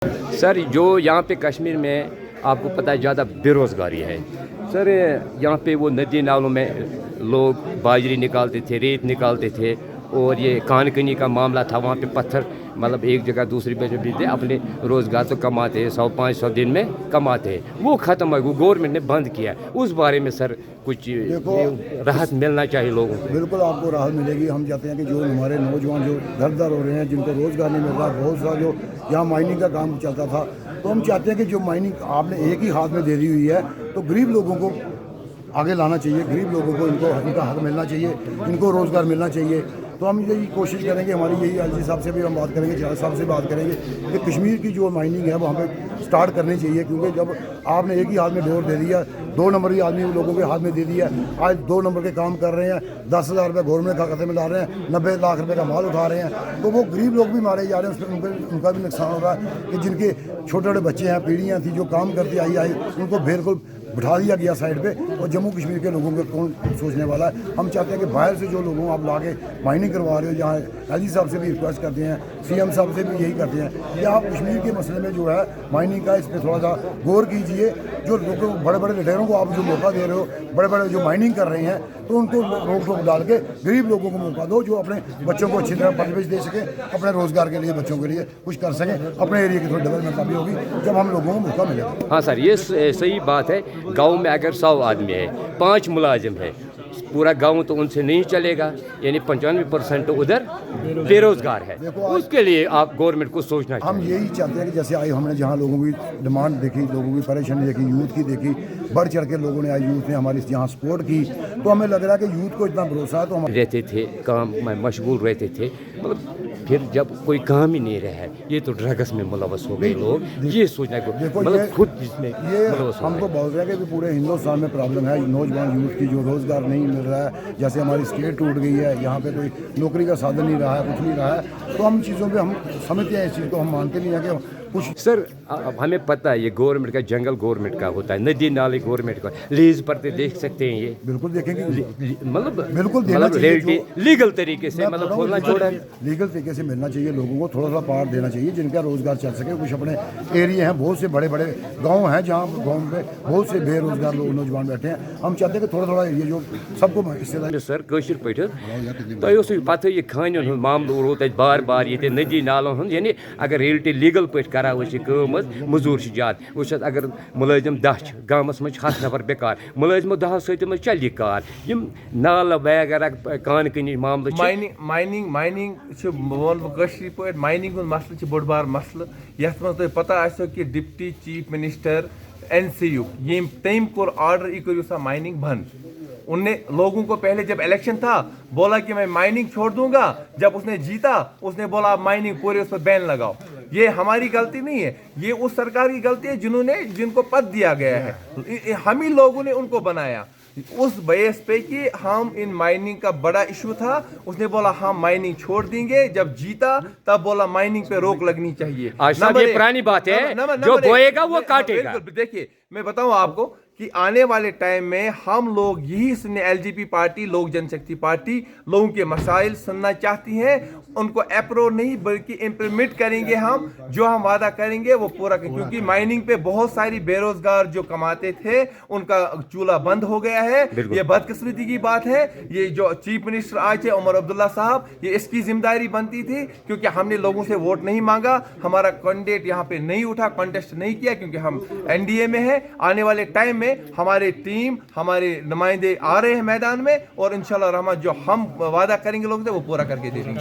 Sir जो यहाँ पे कश्मीर में आपको पता है ज़्यादा बेरोज़गारी है सर। यहाँ पे वो नदी नालों में लोग बाजरी निकालते थे, रेत निकालते थे, और ये कानकनी का मामला था, वहाँ पे पत्थर मतलब एक जगह दूसरी पे बेचते, अपने रोज़गार तो कमाते हैं, 100-500 दिन में कमाते हैं, वो ख़त्म है, वो गवर्नमेंट ने बंद किया। उस बारे में सर कुछ राहत मिलना चाहिए लोगों को। बिल्कुल आपको राहत मिलेगी। हम चाहते हैं कि जो हमारे नौजवान जो दर दर हो रहे हैं, जिनको रोज़गार नहीं मिल रहा, बहुत सारा जो यहाँ माइनिंग का काम चलता था, तो हम चाहते हैं कि जो माइनिंग आपने एक ही हाथ में दे दी हुई है, तो गरीब लोगों को आगे लाना चाहिए, गरीब लोगों को इनका हक मिलना चाहिए, इनको रोज़गार मिलना चाहिए। तो हम यही कोशिश करेंगे, हमारी यही एलजी साहब से भी हम बात करेंगे, जहाज साहब से बात करेंगे कि कश्मीर की जो माइनिंग है वो हमें स्टार्ट करनी चाहिए, क्योंकि जब आपने एक ही हाथ में डोर दे दिया, 2 नंबर की आदमी लोगों के हाथ में दे दिया, आज 2 नंबर के काम कर रहे हैं, 10,000 रुपये गवर्नमेंट का खाते में ला रहे हैं, 90 लाख रुपये का माल उठा रहे हैं, तो वो गरीब लोग भी मारे जा रहे हैं, उसमें उनका भी नुकसान हो रहा है कि जिनके छोटे छोटे बच्चे हैं, पीढ़ियाँ थी जो काम करती आई उनको बिल्कुल बिठा दिया गया साइड पे, और जम्मू कश्मीर के लोगों को कौन सोचने वाला है। हम चाहते हैं कि बाहर से जो लोगों आप ला के माइनिंग करवा रहे हो, जहाँ एलजी साहब से भी रिक्वेस्ट करते हैं, सीएम साहब से भी यही करते हैं कि आप कश्मीर के मसले में जो है माइनिंग का, इस पर थोड़ा सा गौर कीजिए। जो लोगों बड़े बड़े रिटेलरों को आप जो मौका दे रहे हो, बड़े बड़े जो माइनिंग कर रहे हैं, तो उनको रोक टोक डाल के गरीब लोगों को मौका दो, जो अपने बच्चों को अच्छी तरह परवरिश दे सके, अपने रोज़गार के लिए बच्चों के लिए कुछ कर सकें, अपने एरिया की थोड़ी डेवलपमेंट भी होगी जब हम लोगों को मौका मिलेगा। हाँ सर, ये सही बात है। गाँव में अगर 100 आदमी है, 5 मुलाजिम है, पूरा गांव तो उनसे नहीं चलेगा, यानी 95% तो उधर बेरोजगार है। उसके लिए आप गवर्नमेंट को सोचना चाहिए। हम यही चाहते हैं कि जैसे आई हमने जहाँ लोगों की डिमांड देखी, लोगों की परेशानी देखी, यूथ की देखी, बढ़ चढ़ के लोगों ने, यूथ ने हमारी यहाँ सपोर्ट की, तो हमें लग रहा है कि यूथ को इतना भरोसा है, तो हम रहते थे काम में मशगूल रहते थे, मतलब फिर जब कोई काम ही नहीं रहा है, ये तो ड्रग्स में मुलवस हो गए लोग, ये सोचना को मतलब खुद जिसमें ये हमको बोल रहे हैं कि पूरे हिंदुस्तान में प्रॉब्लम है नौजवान यूथ की, जो रोज़गार नहीं मिल रहा है, जैसे हमारी स्टेट टूट गई है, यहाँ पे कोई नौकरी का साधन नहीं रहा है, कुछ नहीं रहा है, तो हम चीज़ों पे हम समझते हैं, इस चीज़ को हम मानते नहीं हैं कि कुछ। सर अब हमें पता है ये गवर्नमेंट का, जंगल गवर्नमेंट का होता है, नदी नाले गवर्नमेंट का, लीज पर देख सकते हैं, ये बिल्कुल देखेंगे, मतलब बिल्कुल देना चाहिए, लीगल तरीके से, मतलब बोलना छोड़ा लीगल तरीके से मिलना चाहिए लोगों को, थोड़ा सा पार देना चाहिए, जिनका रोज़गार चल सके। कुछ अपने एरिया हैं, बहुत से बड़े बड़े गाँव हैं जहाँ गाँव में बहुत से बेरोजगार लोग नौजवान बैठे हैं, हम चाहते हैं कि थोड़ा थोड़ा एरिया जो सबको हिस्सेदारी। सर कशर पे तुम पता ये खान मामल रोत बार बार ये नदी नालों हूँ, यानी अगर रियल्टी लीगल पे करो मजूर ज्यादा, अगर मुलाजिम 10 गामस में 10 नफर बेकार, मुलाजिमो 10 सत चल कार, नाल वगैरह कानकनी मामल माइनिंग पे माइनिंग मसल बोड़ बार मसल, यथ मज पता आसो कि डिप्टी चीफ मिनिस्टर NCU तम कोर ऑर्डर यह करो सा माइनिंग बंद। उनने लोगों को पहले जब इलेक्शन था बोला कि मैं माइनिंग छोड़ दूंगा, जब उसने जीता उसने बोला माइनिंग पूरे उस पर बैन लगाओ। ये हमारी गलती नहीं है, ये उस सरकार की गलती है जिनको पद दिया गया है, हम ही लोगों ने उनको बनाया उस बेस पे कि हम इन माइनिंग का बड़ा इशू था, उसने बोला हम माइनिंग छोड़ देंगे, जब जीता तब बोला माइनिंग पे रोक लगनी चाहिए। ये पुरानी बात है, जो बोएगा वो काटेगा। देखिए मैं बताऊं आपको कि आने वाले टाइम में हम लोग यही सुनने, LGP पार्टी, लोक जनशक्ति पार्टी लोगों के मसाइल सुनना चाहती हैं, उनको अप्रूव नहीं बल्कि इम्प्लीमेंट करेंगे। हम जो हम वादा करेंगे वो पूरा करेंगे, क्योंकि माइनिंग पे बहुत सारी बेरोजगार जो कमाते थे उनका चूल्हा बंद हो गया है। ये बदकिस्मती की बात है। ये जो चीफ मिनिस्टर आए थे उमर अब्दुल्ला साहब, ये इसकी जिम्मेदारी बनती थी, क्योंकि हमने लोगों से वोट नहीं मांगा, हमारा कैंडिडेट यहाँ पे नहीं उठा, कॉन्टेस्ट नहीं किया, क्योंकि हम NDA में है। आने वाले टाइम में हमारे टीम, हमारे नुमाइंदे आ रहे हैं मैदान में, और इंशाल्लाह रहमान जो हम वादा करेंगे लोगों से वो पूरा करके दे देंगे।